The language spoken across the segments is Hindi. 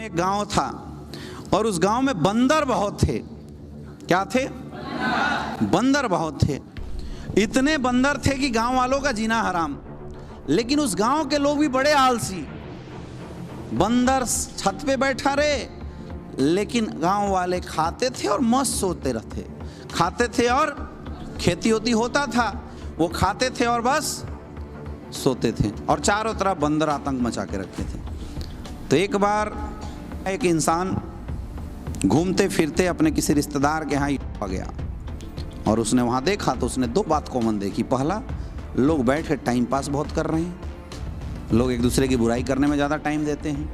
एक गांव था और उस गांव में बंदर बहुत थे। क्या थे? बंदर बहुत थे। इतने बंदर थे कि गांव वालों का जीना हराम। लेकिन उस गांव के लोग भी बड़े आलसी। बंदर छत पे बैठा रहे, लेकिन गांव वाले खाते थे और मस्त सोते रहते। खाते थे और खेती होती होता था, वो खाते थे और बस सोते थे, और चारों तरफ बंदर आतंक मचा के रखे थे। तो एक बार एक इंसान घूमते फिरते अपने किसी रिश्तेदार के यहाँ आ गया और उसने वहाँ देखा तो उसने दो बात कॉमन देखी। पहला, लोग बैठ कर टाइम पास बहुत कर रहे हैं, लोग एक दूसरे की बुराई करने में ज़्यादा टाइम देते हैं।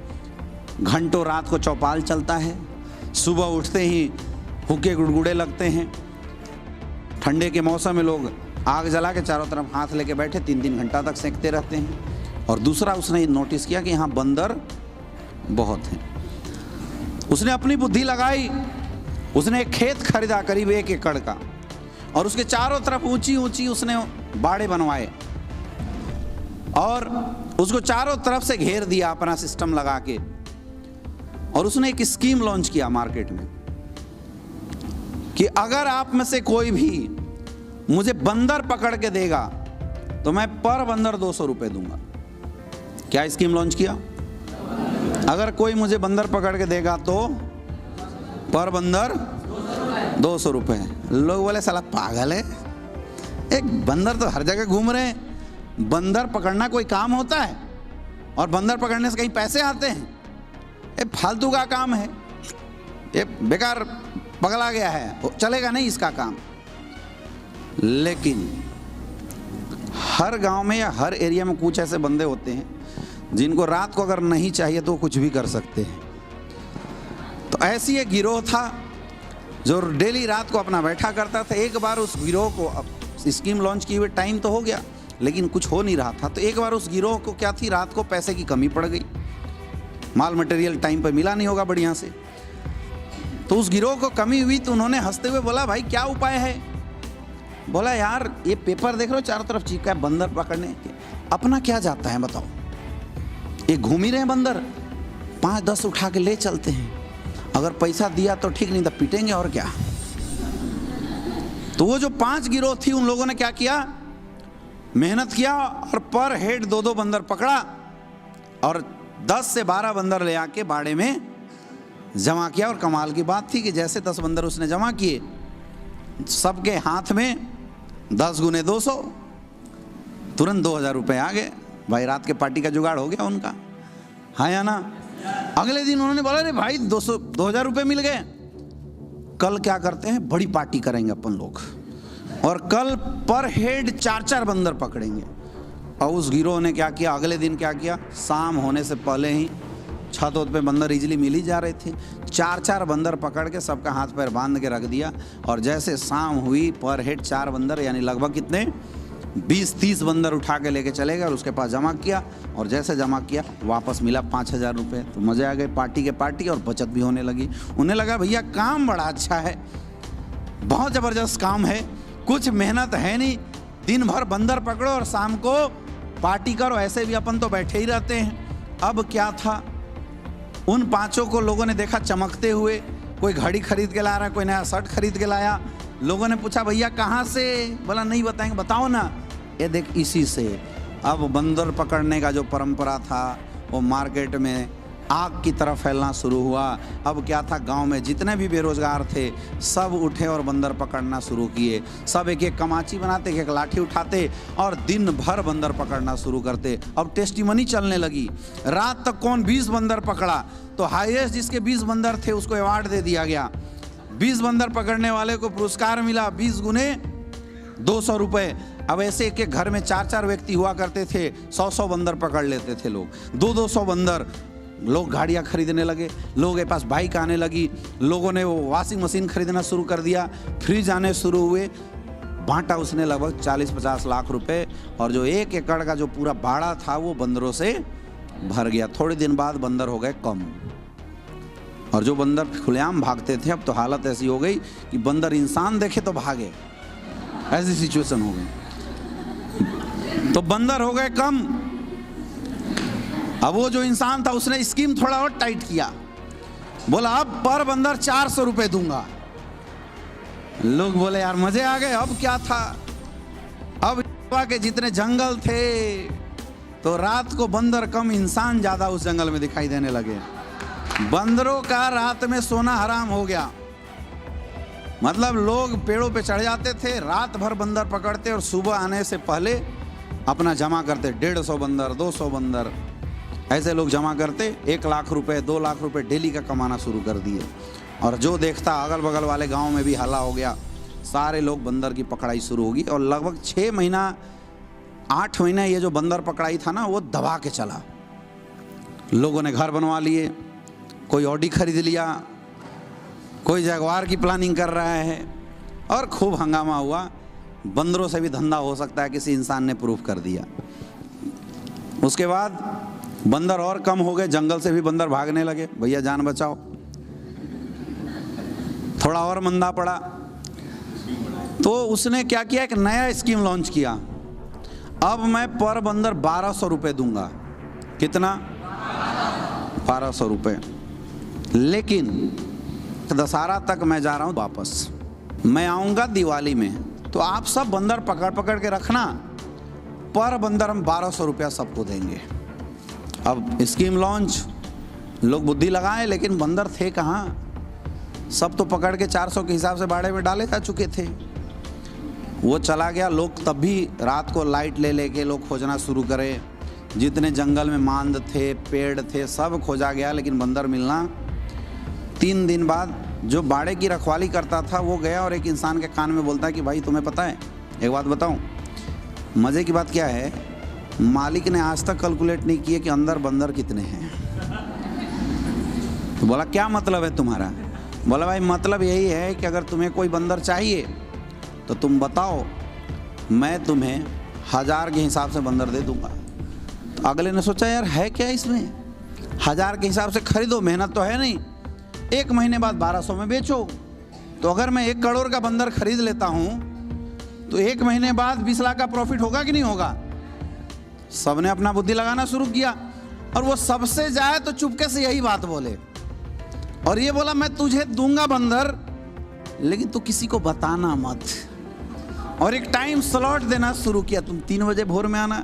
घंटों रात को चौपाल चलता है, सुबह उठते ही हुक्के गुड़गुड़े लगते हैं। ठंडे के मौसम में लोग आग जला के चारों तरफ हाथ लेके बैठे 3-3 घंटा तक सेंकते रहते हैं। और दूसरा, उसने नोटिस किया कि यहाँ बंदर बहुत हैं। उसने अपनी बुद्धि लगाई, उसने एक खेत खरीदा करीब 1 एकड़ का, और उसके चारों तरफ ऊंची ऊंची उसने बाड़े बनवाए और उसको चारों तरफ से घेर दिया अपना सिस्टम लगा के। और उसने एक स्कीम लॉन्च किया मार्केट में कि अगर आप में से कोई भी मुझे बंदर पकड़ के देगा तो मैं पर बंदर 200 रुपए दूंगा। क्या स्कीम लॉन्च किया? अगर कोई मुझे बंदर पकड़ के देगा तो पर बंदर 200 रुपए। लोग बोले साला पागल है, एक बंदर तो हर जगह घूम रहे हैं, बंदर पकड़ना कोई काम होता है? और बंदर पकड़ने से कहीं पैसे आते हैं? ये फालतू का काम है, ये बेकार पगला गया है, चलेगा नहीं इसका काम। लेकिन हर गांव में या हर एरिया में कुछ ऐसे बंदे होते हैं जिनको रात को अगर नहीं चाहिए तो कुछ भी कर सकते हैं। तो ऐसी एक गिरोह था जो डेली रात को अपना बैठा करता था। एक बार उस गिरोह को, अब स्कीम लॉन्च किए हुए टाइम तो हो गया लेकिन कुछ हो नहीं रहा था, तो एक बार उस गिरोह को क्या थी, रात को पैसे की कमी पड़ गई, माल मटेरियल टाइम पर मिला नहीं होगा बढ़िया से। तो उस गिरोह को कमी हुई तो उन्होंने हंसते हुए बोला, भाई क्या उपाय है? बोला, यार ये पेपर देख रहे हो चारों तरफ चिपका है बंदर पकड़ने के, अपना क्या जाता है बताओ? ये घूम ही रहे हैं बंदर, 5-10 उठा के ले चलते हैं, अगर पैसा दिया तो ठीक, नहीं तो पीटेंगे और क्या। तो वो जो 5 गिरोह थी उन लोगों ने क्या किया, मेहनत किया और पर हेड 2-2 बंदर पकड़ा और 10 से 12 बंदर ले आके बाड़े में जमा किया। और कमाल की बात थी कि जैसे 10 बंदर उसने जमा किए, सबके हाथ में 10 गुने 200, तुरंत 2000 रुपये आ गए। भाई रात के पार्टी का जुगाड़ हो गया उनका, हाँ या ना? अगले दिन उन्होंने बोला, अरे भाई 2000 रुपये मिल गए, कल क्या करते हैं, बड़ी पार्टी करेंगे अपन लोग, और कल पर हेड 4-4 बंदर पकड़ेंगे। और उस गिरोह ने क्या किया, अगले दिन क्या किया, शाम होने से पहले ही छत पे बंदर इजीली मिल ही जा रहे थे, 4-4 बंदर पकड़ के सबका हाथ पैर बांध के रख दिया। और जैसे शाम हुई, पर हेड 4 बंदर, यानी लगभग कितने, 20-30 बंदर उठा के लेके चले गए और उसके पास जमा किया। और जैसे जमा किया वापस मिला 5000 रुपये। तो मजे आ गए, पार्टी के पार्टी, और बचत भी होने लगी। उन्हें लगा भैया काम बड़ा अच्छा है, बहुत ज़बरदस्त काम है, कुछ मेहनत है नहीं, दिन भर बंदर पकड़ो और शाम को पार्टी करो, ऐसे भी अपन तो बैठे ही रहते हैं। अब क्या था, उन 5 को लोगों ने देखा चमकते हुए, कोई घड़ी खरीद के ला रहा है, कोई नया शर्ट खरीद के लाया। लोगों ने पूछा, भैया कहाँ से? बोला नहीं बताएंगे, बताओ ना। ये देख, इसी से। अब बंदर पकड़ने का जो परंपरा था वो मार्केट में आग की तरह फैलना शुरू हुआ। अब क्या था, गांव में जितने भी बेरोजगार थे सब उठे और बंदर पकड़ना शुरू किए। सब एक एक कमाची बनाते, एक लाठी उठाते और दिन भर बंदर पकड़ना शुरू करते। अब टेस्टिमनी चलने लगी, रात तक कौन 20 बंदर पकड़ा, तो हाईएस्ट जिसके 20 बंदर थे उसको अवार्ड दे दिया गया। 20 बंदर पकड़ने वाले को पुरस्कार मिला 20 गुने 200 रुपये। अब ऐसे एक एक घर में 4-4 व्यक्ति हुआ करते थे, 100-100 बंदर पकड़ लेते थे लोग, 200-200 बंदर। लोग गाड़ियाँ खरीदने लगे, लोगों के पास बाइक आने लगी, लोगों ने वो वॉशिंग मशीन खरीदना शुरू कर दिया, फ्रिज आने शुरू हुए। बांटा उसने लगभग 40-50 लाख रुपए, और जो 1 एकड़ का जो पूरा बाड़ा था वो बंदरों से भर गया। थोड़े दिन बाद बंदर हो गए कम, और जो बंदर खुलेआम भागते थे अब तो हालत ऐसी हो गई कि बंदर इंसान देखे तो भागे, ऐसी सिचुएशन हो गई। तो बंदर हो गए कम। अब वो जो इंसान था उसने स्कीम थोड़ा और टाइट किया बोला अब पर बंदर 400 रुपए दूंगा। लोग बोले यार मजे आ गए, अब क्या था। अब के जितने जंगल थे तो रात को बंदर कम इंसान ज्यादा उस जंगल में दिखाई देने लगे। बंदरों का रात में सोना हराम हो गया। मतलब लोग पेड़ों पे चढ़ जाते थे, रात भर बंदर पकड़ते और सुबह आने से पहले अपना जमा करते। 150 बंदर, 200 बंदर, ऐसे लोग जमा करते। 1 लाख रुपए, 2 लाख रुपए डेली का कमाना शुरू कर दिए। और जो देखता अगल बगल वाले गांव में भी हल्ला हो गया, सारे लोग बंदर की पकड़ाई शुरू होगी। और लगभग 6 महीना 8 महीना ये जो बंदर पकड़ाई था ना, वो दबा के चला। लोगों ने घर बनवा लिए, कोई ऑडी खरीद लिया, कोई जगवार की प्लानिंग कर रहा है, और खूब हंगामा हुआ। बंदरों से भी धंधा हो सकता है, किसी इंसान ने प्रूफ कर दिया। उसके बाद बंदर और कम हो गए, जंगल से भी बंदर भागने लगे, भैया जान बचाओ। थोड़ा और मंदा पड़ा तो उसने क्या किया, एक नया स्कीम लॉन्च किया। अब मैं पर बंदर 1200 रुपए दूंगा। कितना? 1200 रुपए। लेकिन दशहरा तक मैं जा रहा हूं वापस, मैं आऊंगा दिवाली में, तो आप सब बंदर पकड़ पकड़ के रखना, पर बंदर हम 1200 रुपया सबको देंगे। अब स्कीम लॉन्च, लोग बुद्धि लगाए, लेकिन बंदर थे कहाँ। सब तो पकड़ के 400 के हिसाब से बाड़े में डाले जा चुके थे। वो चला गया। लोग तब भी रात को लाइट ले लेके लोग खोजना शुरू करे। जितने जंगल में मांद थे, पेड़ थे, सब खोजा गया, लेकिन बंदर मिलना। 3 दिन बाद जो बाड़े की रखवाली करता था वो गया और एक इंसान के कान में बोलता है कि भाई तुम्हें पता है, एक बात बताऊं, मज़े की बात क्या है, मालिक ने आज तक कैलकुलेट नहीं किए कि अंदर बंदर कितने हैं। तो बोला क्या मतलब है तुम्हारा? बोला भाई मतलब यही है कि अगर तुम्हें कोई बंदर चाहिए तो तुम बताओ, मैं तुम्हें 1000 के हिसाब से बंदर दे दूंगा। तो अगले ने सोचा यार है क्या इसमें, 1000 के हिसाब से खरीदो, मेहनत तो है नहीं, 1 महीने बाद 1200 में बेचो। तो अगर मैं 1 करोड़ का बंदर खरीद लेता हूं तो 1 महीने बाद 20 लाख का प्रॉफिट होगा कि नहीं होगा। सबने अपना बुद्धि लगाना शुरू किया, और वो सबसे जाए तो चुपके से यही बात बोले, और ये बोला मैं तुझे दूंगा बंदर, लेकिन तू किसी को बताना मत। और एक टाइम स्लॉट देना शुरू किया, तुम 3 बजे भोर में आना,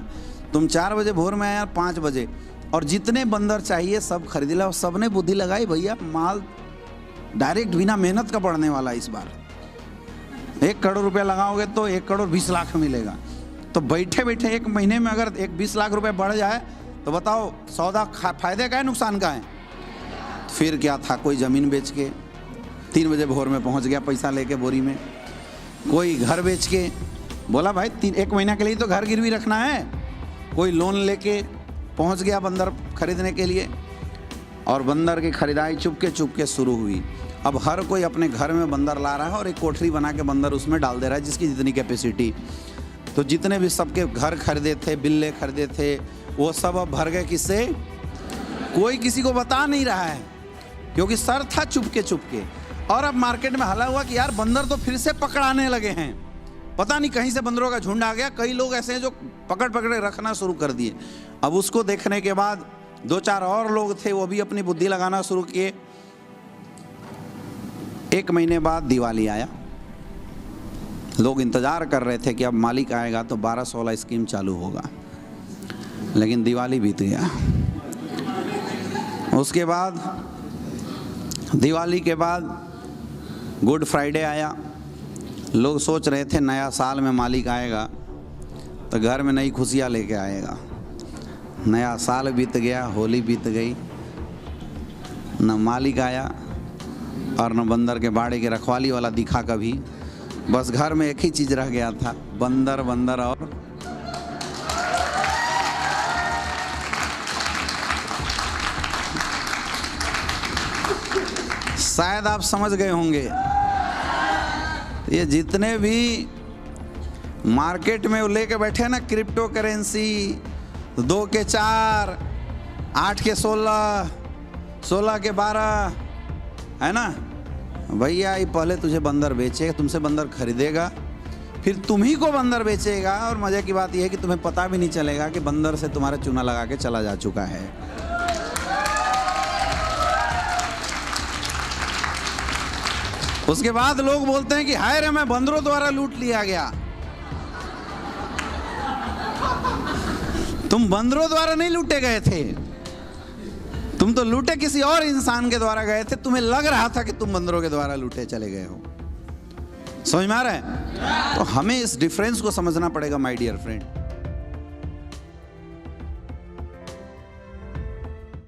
तुम 4 बजे भोर में आया, 5 बजे, और जितने बंदर चाहिए सब खरीद लिया। और सबने बुद्धि लगाई, भैया माल डायरेक्ट बिना मेहनत का बढ़ने वाला इस बार। 1 करोड़ रुपया लगाओगे तो 1 करोड़ 20 लाख मिलेगा। तो बैठे बैठे 1 महीने में अगर 20 लाख रुपए बढ़ जाए तो बताओ सौदा फायदे का है नुकसान का है। फिर क्या था, कोई ज़मीन बेच के 3 बजे भोर में पहुंच गया पैसा लेके बोरी में, कोई घर बेच के, बोला भाई 1 महीना के लिए तो घर गिरवी रखना है, कोई लोन लेके पहुंच गया बंदर खरीदने के लिए। और बंदर की खरीदारी चुपके चुपके शुरू हुई। अब हर कोई अपने घर में बंदर ला रहा है और एक कोठरी बना के बंदर उसमें डाल दे रहा है, जिसकी जितनी कैपेसिटी। तो जितने भी सबके घर खरीदे थे, बिल्ले खरीदे थे, वो सब अब भर गए। किससे? कोई किसी को बता नहीं रहा है, क्योंकि सर था चुपके चुपके। और अब मार्केट में हल्ला हुआ कि यार बंदर तो फिर से पकड़ाने लगे हैं, पता नहीं कहीं से बंदरों का झुंड आ गया। कई लोग ऐसे हैं जो पकड़ पकड़ रखना शुरू कर दिए। अब उसको देखने के बाद 2-4 और लोग थे, वो भी अपनी बुद्धि लगाना शुरू किए। 1 महीने बाद दिवाली आया। लोग इंतजार कर रहे थे कि अब मालिक आएगा तो 1200 स्कीम चालू होगा, लेकिन दिवाली बीत गया। उसके बाद दिवाली के बाद गुड फ्राइडे आया। लोग सोच रहे थे नया साल में मालिक आएगा तो घर में नई खुशियाँ लेके आएगा। नया साल बीत गया, होली बीत गई, न मालिक आया और न बंदर के बाड़े के रखवाली वाला दिखा कभी। बस घर में एक ही चीज़ रह गया था, बंदर बंदर। और शायद आप समझ गए होंगे, ये जितने भी मार्केट में लेके बैठे ना क्रिप्टो करेंसी, 2 के 4, 8 के 16, 16 के 12, है ना भैया, ये पहले तुझे बंदर बेचेगा, तुमसे बंदर खरीदेगा, फिर तुम्ही को बंदर बेचेगा। और मज़े की बात यह है कि तुम्हें पता भी नहीं चलेगा कि बंदर से तुम्हारा चूना लगा के चला जा चुका है। उसके बाद लोग बोलते हैं कि हाय रे मैं बंदरों द्वारा लूट लिया गया। तुम बंदरों द्वारा नहीं लूटे गए थे, तुम तो लूटे किसी और इंसान के द्वारा गए थे। तुम्हें लग रहा था कि तुम बंदरों के द्वारा लूटे चले गए हो। समझ में आ रहा है? तो हमें इस डिफरेंस को समझना पड़ेगा माय डियर फ्रेंड।